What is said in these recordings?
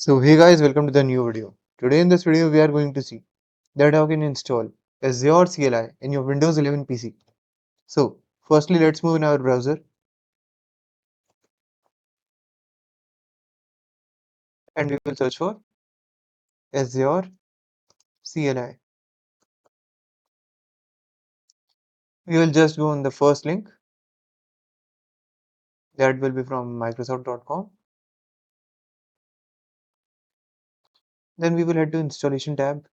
So hey guys, welcome to the new video. Today in this video we are going to see that how can you install Azure CLI in your Windows 11 PC. So firstly let's move in our browser and we will search for Azure CLI. We will just go on the first link that will be from Microsoft.com. Then we will head to installation tab.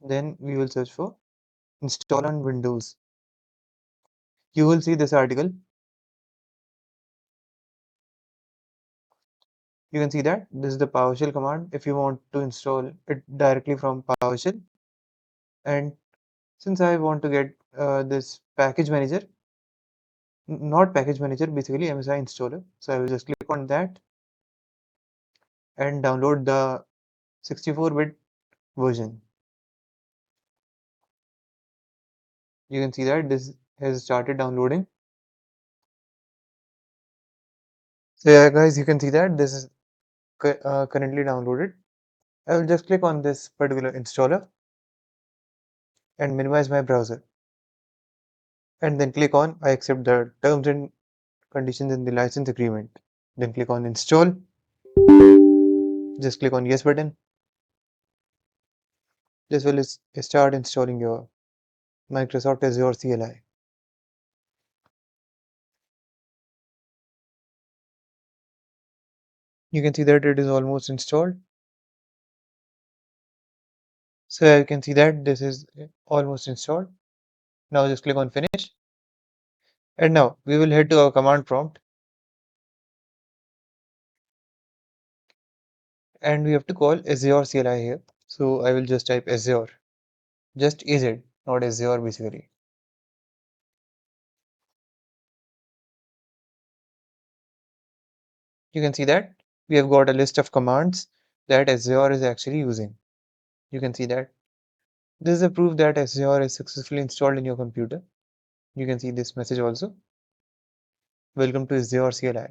Then we will search for install on Windows. You will see this article. You can see that this is the PowerShell command if you want to install it directly from PowerShell. And since I want to get this package manager, not package manager, basically MSI installer, so I will just click on that and download the 64-bit version. You can see that this has started downloading. So yeah guys, you can see that this is currently downloaded. I will just click on this particular installer and minimize my browser, and then click on I accept the terms and conditions in the license agreement. Then click on install. Just click on yes button. This will start installing your Microsoft Azure CLI. You can see that it is almost installed. So you can see that this is almost installed. Now just click on finish. And now we will head to our command prompt and we have to call Azure CLI here. So I will just type Azure, just AZ, not Azure basically. You can see that we have got a list of commands that Azure is actually using. You can see that this is a proof that Azure is successfully installed in your computer. You can see this message also. Welcome to Azure CLI.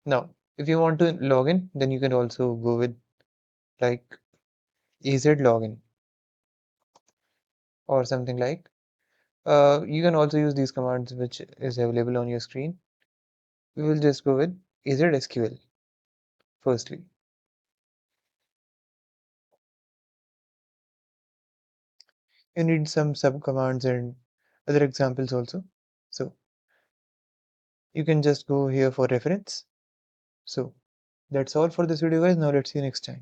Now, if you want to log in, then you can also go with like AZ login or something like. You can also use these commands which is available on your screen. We will just go with AZ SQL firstly. You need some sub commands and other examples also. So you can just go here for reference. So that's all for this video guys. Now let's see you next time.